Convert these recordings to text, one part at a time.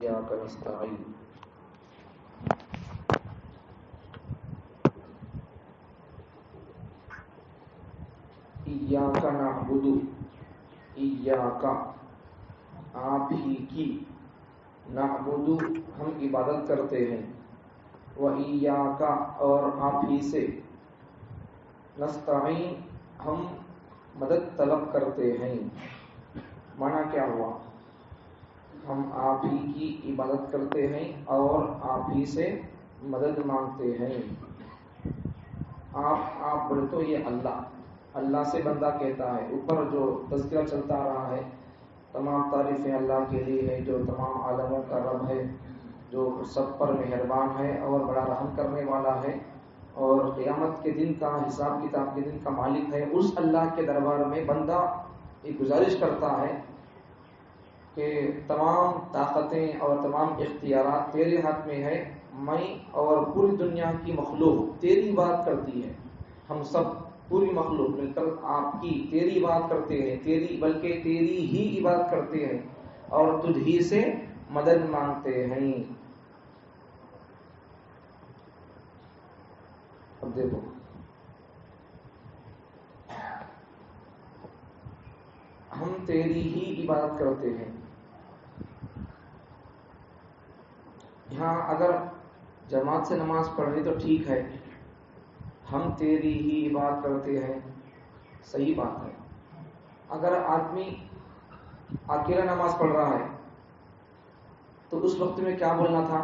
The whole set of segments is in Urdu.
إياك نستعين إياك نعبد إياك آپ ہی کی نعبد ہم عبادت کرتے ہیں وإياك اور آپ ہی سے نستعین ہم مدد طلب کرتے ہیں. معنی کیا ہوا؟ ہم آپ ہی کی عبادت کرتے ہیں اور آپ ہی سے مدد مانگتے ہیں. آپ بولے تو یہ اللہ سے بندہ کہتا ہے. اوپر جو تذکرہ چلتا رہا ہے تمام تعریفیں اللہ کے لیے ہے جو تمام عالموں کا رب ہے، جو سب پر مہربان ہے اور بڑا رحم کرنے والا ہے اور قیامت کے دن کا حساب کتاب کے دن کا مالک ہے. اس اللہ کے دربار میں بندہ ایک گزارش کرتا ہے کہ تمام طاقتیں اور تمام اختیارات تیرے ہاتھ میں ہے. میں اور پوری دنیا کی مخلوق تیری بات کرتی ہے. ہم سب پوری مخلوق مل کر آپ کی تیری بات کرتے ہیں، بلکہ تیری ہی عبادت کرتے ہیں اور تجھ ہی سے مدد مانگتے ہیں. اب دیکھو ہم تیری ہی عبادت کرتے ہیں. یہاں اگر جماعت سے نماز پڑھ رہی تو ٹھیک ہے، ہم تیری ہی عبادت کرتے ہیں، صحیح بات ہے. اگر آدمی اکیلا نماز پڑھ رہا ہے تو اس وقت میں کیا بولنا تھا؟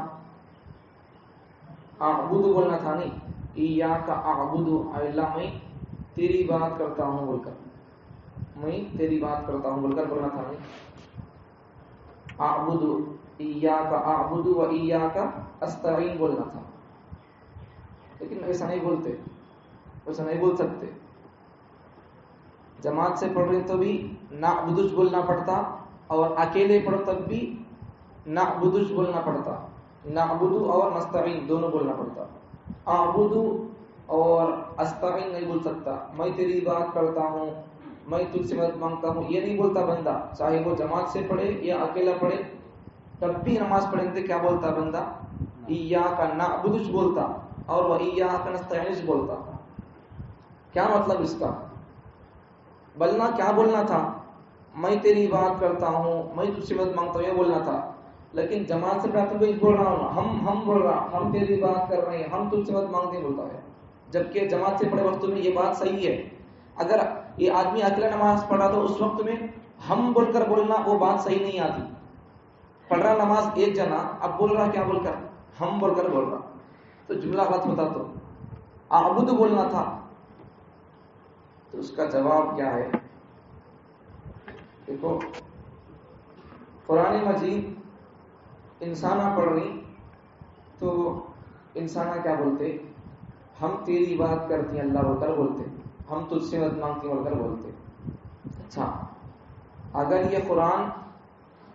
اعبد بولنا تھا. نہیں ایاک اعبد، اللہ میں تیری بات کرتا ہوں بول کر، میں تیری بات کرتا ہوں بول کر بولنا تھا. نہیں اعبد ایاک اعبد و ایاک استعین بولنا تھا. لیکن ایسا نہیں بولتے، ایسا نہیں بول سکتے. جماعت سے پڑھ رہے تو بھی نعبدش بولنا پڑتا اور اکیلے پڑھو تب بھی نعبدش بولنا پڑتا. نعبد اور نستعین دونوں بولنا پڑتا. اعبد اور استعین نہیں بول سکتا. میں تیری بات کرتا ہوں، میں تجھ سے مدد مانگتا ہوں، یہ نہیں بولتا بندہ. چاہے وہ جماعت سے پڑھے یا اکیلا پڑھے تب بھی نماز پڑھنے سے کیا بولتا بندہ؟ ایاک نعبدش بولتا اور وہ ایاک نستعینش بولتا. کیا مطلب اس کا؟ بلنا کیا بولنا تھا؟ میں تیری بات کرتا ہوں، میں تجھ سے مدد مانگتا ہوں، یہ بولنا تھا. لیکن جماعت سے پڑھتا ہوں بول رہا ہوں، ہم بول رہا، ہم تیری بات کر رہے ہیں، ہم تجھ سے مدد مانگتے بولتا ہے. جبکہ جماعت سے پڑھے وقت میں یہ بات صحیح ہے. اگر یہ آدمی اکیلا نماز پڑھا تو اس وقت میں ہم بول کر بولنا وہ بات صحیح نہیں آتی. پڑھ رہا نماز ایک جنا، اب بول رہا کیا بول کر؟ ہم بول کر بول رہا، تو جملہ غلط ہوتا. تو اعبد بولنا تھا. تو اس کا جواب کیا ہے؟ دیکھو قرآن مجید انسانہ پڑھ رہی تو انسانہ کیا بولتے؟ ہم تیری بات کرتی ہیں اللہ بول کر بولتے، ہم تجھ سے مدد مانگتی بول کر بولتے. اچھا اگر یہ قرآن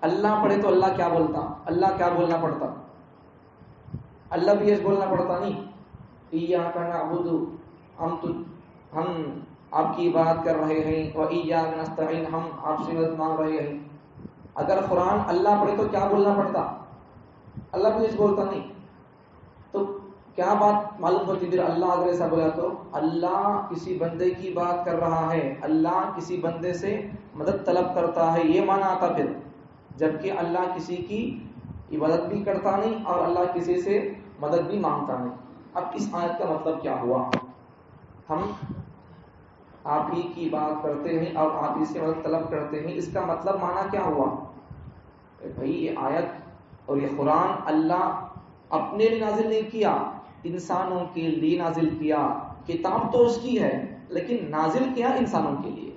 اللہ پڑھے تو اللہ کیا بولتا؟ اللہ کیا بولنا پڑتا؟ اللہ بھی یہ بولنا پڑتا. نہیں ایاک نعبد، ہم آپ کی بات کر رہے ہیں، وإیاک نستعین، ہم آپ سے مدد مانگ رہے ہیں. اگر قرآن اللہ پڑھے تو کیا بولنا پڑتا؟ اللہ بھی یہ بولتا. نہیں تو کیا بات معلوم ہوتی؟ پھر اللہ اگر ایسا بولا تو اللہ کسی بندے کی بات کر رہا ہے، اللہ کسی بندے سے مدد طلب کرتا ہے، یہ معنی آتا. پھر جبکہ اللہ کسی کی عبادت بھی کرتا نہیں اور اللہ کسی سے مدد بھی مانگتا نہیں. اب اس آیت کا مطلب کیا ہوا؟ ہم آپ ہی کی بات کرتے ہیں اور آپ ہی سے مدد طلب کرتے ہیں، اس کا مطلب معنی کیا ہوا؟ بھائی یہ آیت اور یہ قرآن اللہ اپنے لیے نازل نہیں کیا، انسانوں کے لیے نازل کیا. کتاب تو اس کی ہے لیکن نازل کیا انسانوں کے لیے.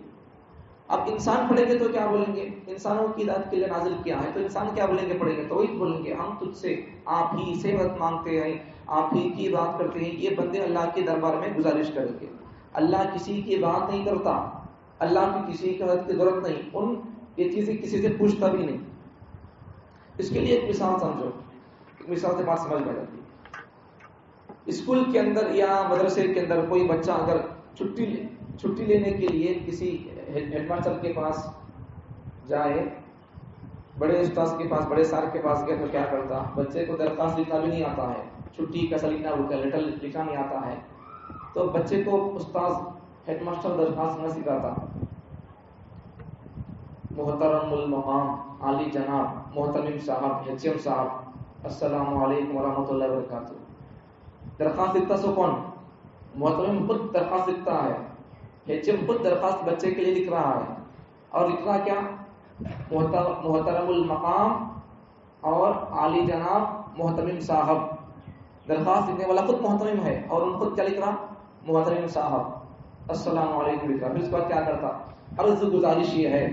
اب انسان پڑھیں گے تو کیا بولیں گے؟ انسانوں کی ہدایت کے لیے نازل کیا ہے، تو انسان کیا بولیں گے؟ پڑھیں گے تو وہی بولیں گے ہم تجھ سے آپ ہی سے مدد مانگتے ہیں، آپ ہی کی بات کرتے ہیں. یہ بندے اللہ کے دربار میں گزارش کریں گے. اللہ کسی کی بات نہیں کرتا، اللہ کی کسی کی مدد کی ضرورت نہیں، یہ چیزیں کسی سے پوچھتا بھی نہیں. اس کے لیے ایک مثال سمجھو، ایک مثال سے بات سمجھ میں جاتی ہے. اسکول کے اندر یا مدرسے کے اندر کوئی بچہ اگر چھٹی لینے کے لیے کسی ہیڈ ماسٹر کے پاس جائے بڑے استاذ کے پاس، بڑے سار کے پاس گیا تو کیا کرتا، بچے کو درخواست لکھنا بھی نہیں آتا ہے، چھٹی کیسا لکھنا ہوتا ہے، لیٹر لکھنا نہیں آتا ہے، تو بچے کو استاذ ہیڈ ماسٹر درخواست نہ سکھاتا، محترم المقام عالی جناب محترم صاحب HM صاحب السلام علیکم ورحمۃ اللہ وبرکاتہ، درخواست لکھتا سو کون؟ محترم خود درخواست لکھتا ہے، HM خود درخواست بچے کے لیے لکھ رہا ہے، اور لکھ رہا کیا؟ محترم المقام اور عالی جناب محترم صاحب، درخواست لکھنے والا خود محترم ہے اور ان خود کیا لکھ رہا؟ محترم صاحب السلام علیکم لکھ رہا۔ پھر اس کے بعد کیا کرتا؟ عرض گزارش یہ ہے،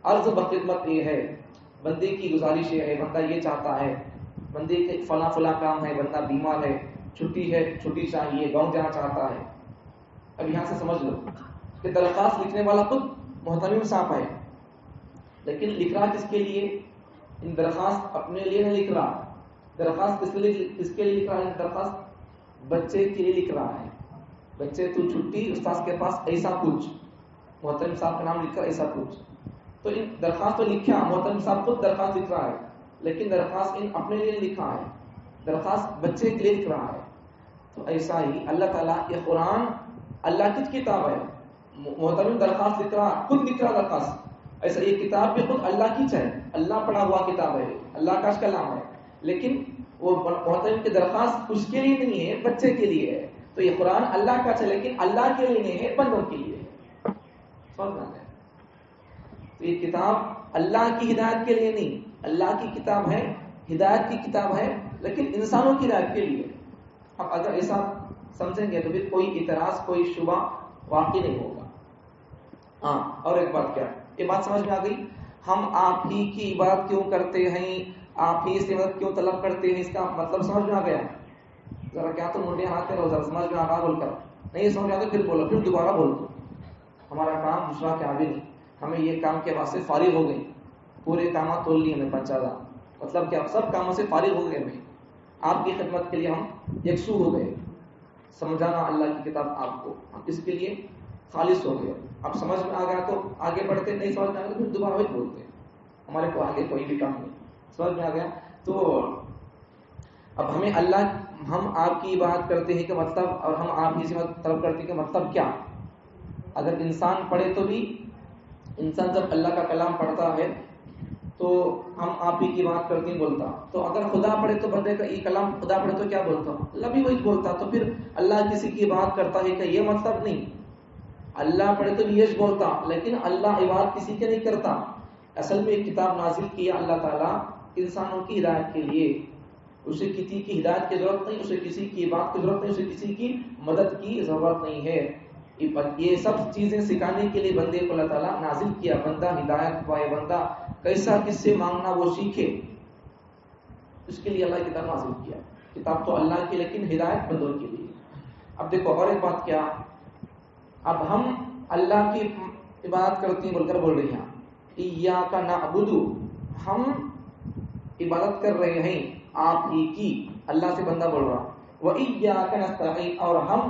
عرض بخدمت یہ ہے، بندے کی گزارش یہ ہے، بندہ یہ چاہتا ہے، بندے کے فلاں فلاں کام ہے، بندہ بیمار ہے، چھٹی ہے، چھٹی چاہیے، گاؤں جانا چاہتا ہے۔ اب یہاں سے سمجھ لو کہ درخواست لکھنے والا خود محترم صاحب ہے، لیکن لکھ رہا کس کے لیے؟ ان درخواست اپنے لیے نہیں لکھ رہا، درخواست کس کے لیے لکھ رہا ہے؟ درخواست بچے کے لیے لکھ رہا ہے، بچے تو چھٹی استاذ کے پاس ایسا پوچھ، محترم صاحب کا نام لکھ کر ایسا پوچھ۔ تو ان درخواست تو لکھا، محترم صاحب خود درخواست لکھ رہا ہے، لیکن درخواست ان اپنے لیے لکھا ہے، درخواست بچے کے لیے لکھ رہا ہے۔ تو ایسا ہی اللہ تعالیٰ یہ قرآن اللہ کی کتاب ہے، محترم درخواست لکھ رہا، خود لکھ رہا درخواست، ایسا یہ کتاب بھی خود اللہ کی ہے، اللہ پڑھا ہوا کتاب ہے، اللہ کا کلام ہے، لیکن وہ محترم کی درخواست اس کے لیے نہیں ہے، بچے کے لیے ہے۔ تو یہ قرآن اللہ کا ہے لیکن اللہ کے لیے نہیں ہے، بندوں کے لیے ہے۔ سمجھ میں؟ تو یہ کتاب اللہ کی ہدایت کے لیے نہیں، اللہ کی کتاب ہے، ہدایت کی کتاب ہے، لیکن انسانوں کی ہدایت کے لیے۔ اب اگر ایسا سمجھیں گے تو پھر کوئی اعتراض، کوئی شبہ واقع نہیں ہوگا۔ ہاں، اور ایک بات کیا، یہ بات سمجھ میں آ گئی؟ ہم آپ ہی کی عبادت کیوں کرتے ہیں، آپ ہی سے مدد کیوں طلب کرتے ہیں، اس کا مطلب سمجھ میں آ گیا؟ ذرا کیا تو منڈے ہاتھ کرو، ذرا سمجھ میں آ رہا بول کر، نہیں سمجھ آتا پھر بولو، پھر دوبارہ بول دو۔ ہمارا کام دوسرا کیا بھی نہیں، ہمیں یہ کام کے واسطے فارغ ہو گئے، پورے کامات تول لیے ہمیں پنچادا، مطلب کیا سب کاموں سے فارغ ہو گئے ہمیں، آپ کی خدمت کے لیے ہم یکسو ہو گئے، سمجھانا اللہ کی کتاب آپ کو، ہم اس کے لیے خالص ہو گئے۔ اب سمجھ میں آ گیا تو آگے بڑھتے، نہیں سمجھ میں آ گیا تو پھر دوبارہ وہی بولتے، ہمارے کو آگے کوئی بھی کام نہیں۔ سمجھ میں آ گیا؟ تو اب ہمیں اللہ، ہم آپ کی بات کرتے ہیں کہ مطلب، اور ہم آپ کی سمت طلب کرتے ہیں کہ مطلب کیا؟ اگر انسان پڑھے تو بھی، انسان جب اللہ کا کلام پڑھتا ہے تو ہم آپ ہی کی بات کرتے ہیں بولتا، تو اگر خدا پڑھے تو بندے کا یہ کلام خدا پڑھے تو کیا بولتا؟ اللہ بھی وہی بولتا، تو پھر اللہ کسی کی بات کرتا ہے کہ یہ مطلب نہیں، اللہ پڑھے تو بھی یش بولتا، لیکن اللہ عبادت کسی کے نہیں کرتا۔ اصل میں ایک کتاب نازل کیا اللہ تعالیٰ انسانوں کی ہدایت کے لیے، اسے کسی کی ہدایت کی ضرورت نہیں، اسے کسی کی بات کی ضرورت نہیں، اسے کسی کی مدد کی ضرورت نہیں ہے۔ یہ سب چیزیں سکھانے کے لیے بندے کو اللہ تعالیٰ نازل کیا، بندہ ہدایت پائے، بندہ کیسا کس سے مانگنا وہ سیکھے، اس کے لیے اللہ کی کتاب نازل کیا۔ کتاب تو اللہ کی لیکن ہدایت بندوں کے لیے۔ اب دیکھو اور ایک بات کیا، اب ہم اللہ کی عبادت کرتے ہیں بول کر بول رہے ہیں، ایاک نعبد، ہم عبادت کر رہے ہیں آپ ہی کی، اللہ سے بندہ بول رہا، وَإِيَّاكَ نَسْتَعِينُ، اور ہم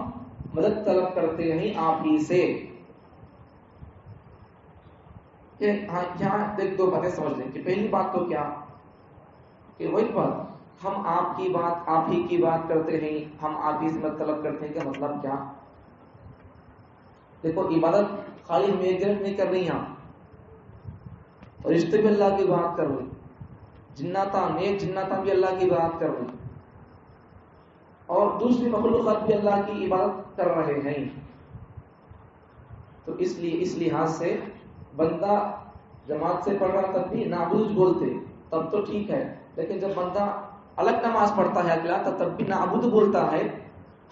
مدد طلب کرتے ہیں آپ ہی سے۔ ہاں یہاں دیکھ دو باتیں سمجھ لیں کہ پہلی بات تو کیا کہ وہی بات، ہم آپ کی بات، آپ ہی کی بات کرتے ہیں، ہم آپ ہی سے مدد طلب کرتے ہیں، کہ مطلب کیا؟ دیکھو عبادت خالی ہم ایک جنت نہیں کر رہی، یہاں فرشتے بھی اللہ کی بات کر رہے، جناتا نیک جناتا بھی اللہ کی بات کر رہے، اور دوسری مخلوقات بھی اللہ کی عبادت کر رہے ہیں۔ تو اس لیے اس لحاظ سے بندہ جماعت سے پڑھ رہا تب بھی نعبود بولتے تب تو ٹھیک ہے، لیکن جب بندہ الگ نماز پڑھتا ہے اکیلا تب بھی نعبود بولتا ہے،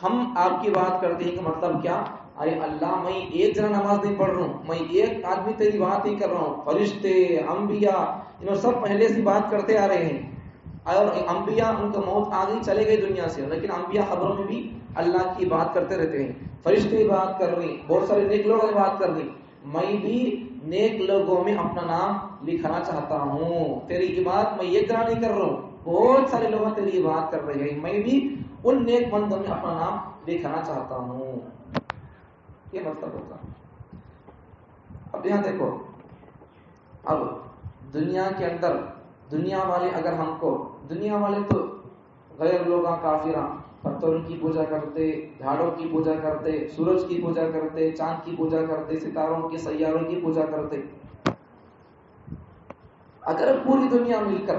ہم آپ کی بات کرتے ہیں، کہ مطلب کیا؟ ارے اللہ میں ایک جنا نماز نہیں پڑھ رہا ہوں، میں ایک آدمی تیری بات نہیں کر رہا ہوں، فرشتے انبیاء انہوں سب پہلے سے بات کرتے آ رہے ہیں، اور انبیاء ان کا موت آ گئی چلے گئے دنیا سے، لیکن انبیاء خبروں میں بھی اللہ کی بات کرتے رہتے ہیں، فرشتے بات کر رہے ہیں، بہت سارے نیک لوگ بات کر رہے ہیں، میں بھی نیک لوگوں میں اپنا نام لکھنا چاہتا ہوں، تیری عبادت میں یہ طرح نہیں کر رہا ہوں، بہت سارے لوگ تیری بات کر رہے ہیں، میں بھی ان نیک بندوں میں اپنا نام لکھنا چاہتا ہوں، یہ مطلب ہوتا ہے۔ اب یہاں دیکھو، اب دنیا کے اندر دنیا والے اگر ہم کو، دنیا والے تو غیر لوگاں کافراں پتھروں کی پوجا کرتے، جھاڑوں کی پوجا کرتے، سورج کی پوجا کرتے، چاند کی پوجا کرتے، ستاروں کی سیاروں کی پوجا کرتے. اگر پوری دنیا مل کر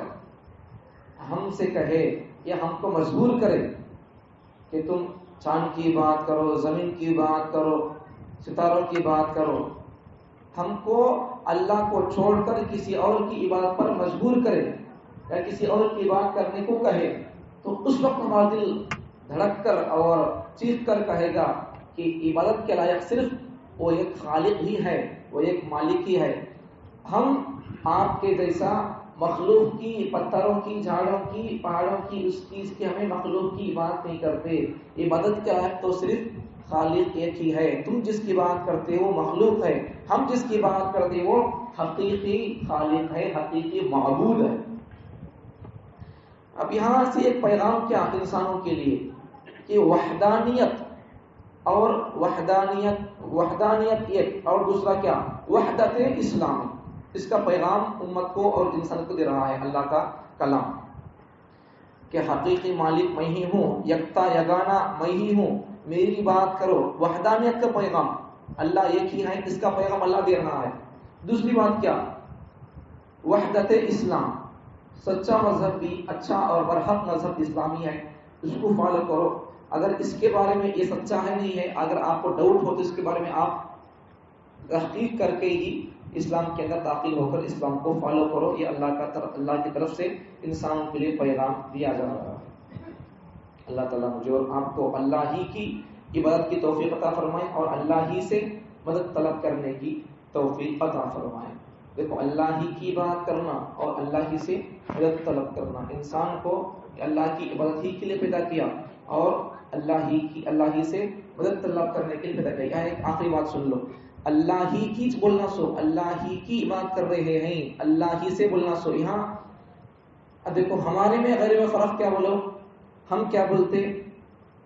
ہم سے کہے یا ہم کو مجبور کرے کہ تم چاند کی بات کرو، زمین کی بات کرو، ستاروں کی بات کرو، ہم کو اللہ کو چھوڑ کر کسی اور کی عبادت پر مجبور کرے یا کسی اور کی بات کرنے کو کہے، تو اس وقت ہمارا دل دھڑک کر اور چیخ کر کہے گا کہ عبادت کے لائق صرف وہ ایک خالق ہی ہے، وہ ایک مالک ہی ہے. ہم آپ کے جیسا مخلوق کی، پتھروں کی، جھاڑوں کی، پہاڑوں کی، اس چیز کی ہمیں مخلوق کی عبادت نہیں کرتے. عبادت کے لائق تو صرف خالق ایک ہی ہے. تم جس کی بات کرتے ہو مخلوق ہے، ہم جس کی بات کرتے وہ حقیقی خالق ہے، حقیقی معبود ہے. اب یہاں سے ایک پیغام کیا انسانوں کے لیے کہ وحدانیت اور وحدانیت ایک، اور دوسرا کیا وحدت اسلامی. اس کا پیغام امت کو اور انسان کو دے رہا ہے اللہ کا کلام کہ حقیقی مالک میں ہی ہوں، یکتا یگانا میں ہی ہوں، میری بات کرو. وحدانیت کا پیغام اللہ ایک ہی ہے، اس کا پیغام اللہ دے رہا ہے. دوسری بات کیا وحدت اسلام، سچا مذہب بھی اچھا اور برحق مذہب اسلامی ہے، اس کو فالو کرو. اگر اس کے بارے میں یہ سچا ہے نہیں ہے، اگر آپ کو ڈاؤٹ ہو تو اس کے بارے میں آپ تحقیق کر کے ہی اسلام کے اندر داخل ہو کر اسلام کو فالو کرو. یہ اللہ کی طرف سے انسانوں کے لیے پیغام دیا جا رہا ہے. اللہ تعالیٰ مجھے اور آپ کو اللہ ہی کی عبادت کی توفیق عطا فرمائے اور اللہ ہی سے مدد طلب کرنے کی توفیق عطا فرمائے. دیکھو اللہ ہی کی بات کرنا اور اللہ ہی سے مدد طلب کرنا، انسان کو اللہ کی عبادت ہی کے لیے پیدا کیا اور اللہ ہی سے مدد طلب کرنے کے لیے پیدا کیا. ایک آخری بات سن لو، اللہ ہی کی بولنا سو، اللہ ہی کی بات کر رہے ہیں، اللہ ہی سے بولنا سو. یہاں اب دیکھو ہمارے میں غیر میں فرق کیا بولو، ہم کیا بولتے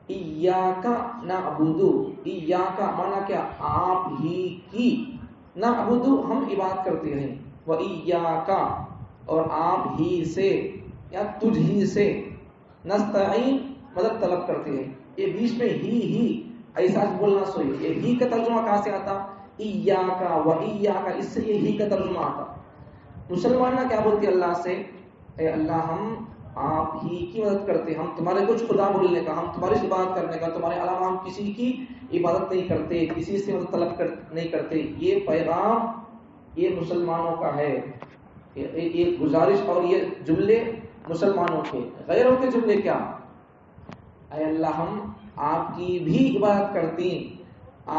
ایاک نعبد، ایاک مانا کیا آپ ہی کی، نعبد ہم عبادت کرتے ہیں، و ایاک اور آپ ہی سے یا تجھ ہی سے، نستعین مدد طلب کرتے ہیں. یہ بیچ میں ہی ایسا بولنا سو، یہ ہی کا ترجمہ کہاں سے آتا ایاک و ایاک، اس سے یہ ہی کا ترجمہ آتا. مسلمان کیا بولتے اللہ سے، اے اللہ ہم آپ ہی کی مدد کرتے، ہم تمہارے کچھ خدا بولنے کا، ہم تمہاری عبادت کرنے کا، تمہارے علاوہ ہم کسی کی عبادت نہیں کرتے، کسی سے مدد طلب نہیں کرتے. یہ پیغام یہ مسلمانوں کا ہے، یہ گزارش اور یہ جملے مسلمانوں کے. غیروں کے جملے کیا، اے اللہ ہم آپ کی بھی عبادت کرتی،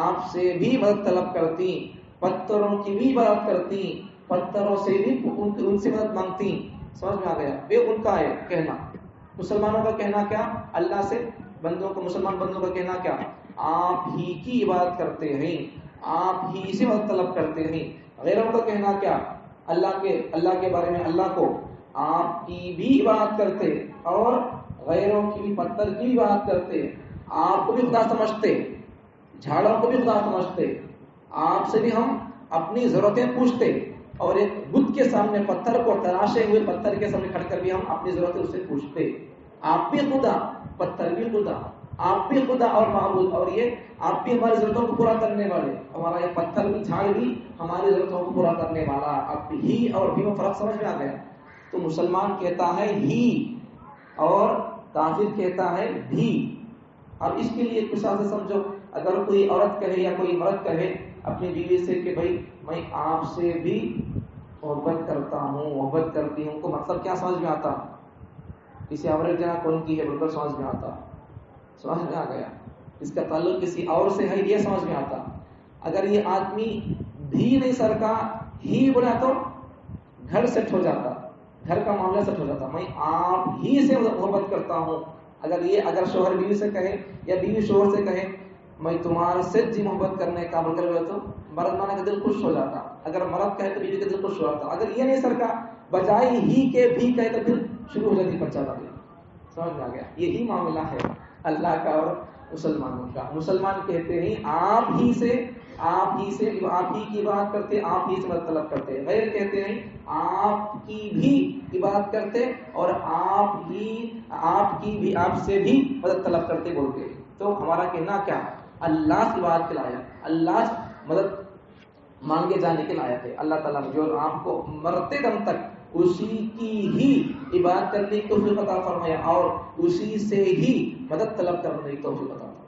آپ سے بھی مدد طلب کرتی، پتھروں کی بھی عبادت کرتی، پتھروں سے بھی ان سے مدد مانگتی. سمجھ میں آ گیا؟ یہ ان کا ہے کہنا. مسلمانوں کا کہنا کیا، اللہ سے بندوں کو، مسلمان بندوں کا کہنا کیا، آپ ہی کی عبادت کرتے ہیں، آپ ہی سے مدد طلب کرتے ہیں. غیروں کا کہنا کیا، اللہ کے بارے میں اللہ کو آپ کی بھی عبادت کرتے اور غیروں کی بھی، پتھر کی بھی عبادت کرتے، آپ کو بھی خدا سمجھتے، جھاڑوں کو بھی خدا سمجھتے، آپ سے بھی ہم اپنی ضرورتیں پوچھتے، اور ایک بت کے سامنے پتھر کو تراشے ہوئے پتھر کے سامنے کھڑ کر بھی ہم اپنی ضرورتیں اس سے پوچھتے. آپ بھی خدا، پتھر بھی خدا، آپ بھی خدا اور معبود، اور یہ آپ بھی ہماری ضرورتوں کو پورا کرنے والے، ہمارا یہ پتھر بھی جھاڑ بھی ہماری ضرورتوں کو پورا کرنے والا. آپ ہی اور بھی میں فرق سمجھ میں آ گیا. تو مسلمان کہتا ہے ہی اور کافر کہتا ہے بھی. اب اس کے لیے ایک مثال سے سمجھو، اگر کوئی عورت کہے یا کوئی مرد کہے اپنی بیوی سے کہ بھائی میں آپ سے بھی محبت کرتا ہوں، محبت کرتی ہوں، کو مطلب کیا سمجھ میں آتا، کسی عورت جہاں کون کی ہے بول کر سمجھ میں آتا، سمجھ میں آ گیا. اس کا تعلق کسی اور سے ہے یہ سمجھ میں آتا. اگر یہ آدمی بھی نہیں سر کا ہی بولا تو گھر سیٹ ہو جاتا، گھر کا معاملہ سیٹ ہو جاتا. میں آپ ہی سے محبت کرتا ہوں. اگر شوہر بیوی سے کہے یا بیوی شوہر سے کہے میں تمہارے سے جی محبت کرنے کا بول کر تو مرد مانا کا دل خوش ہو جاتا. اگر مرد کہے تو بیوی کا دل خوش ہو جاتا. اگر یہ نہیں سر کا بجائے ہی کے بھی کہے تو پھر شروع ہو جاتی بچہ کا دل. سمجھ میں آ گیا؟ یہی معاملہ ہے. اللہ کا اور مسلمانوں کا. مسلمان کہتے ہیں آپ ہی کی عبادت کرتے, آپ ہی سے مدد طلب کرتے. غیر کہتے ہیں آپ کی بھی عبادت کرتے اور آپ سے بھی مدد طلب کرتے بولتے. تو ہمارا کہنا کیا, اللہ کی عبادت کے لائق, اللہ سے مدد مانگے جانے کے لائق ہے. اللہ تعالیٰ جو آپ کو مرتے دم تک اسی کی ہی عبادت کرنے کی توفیق عطا فرمائے اور اسی سے ہی مدد طلب کرنے کی توفیق عطا فرمائے.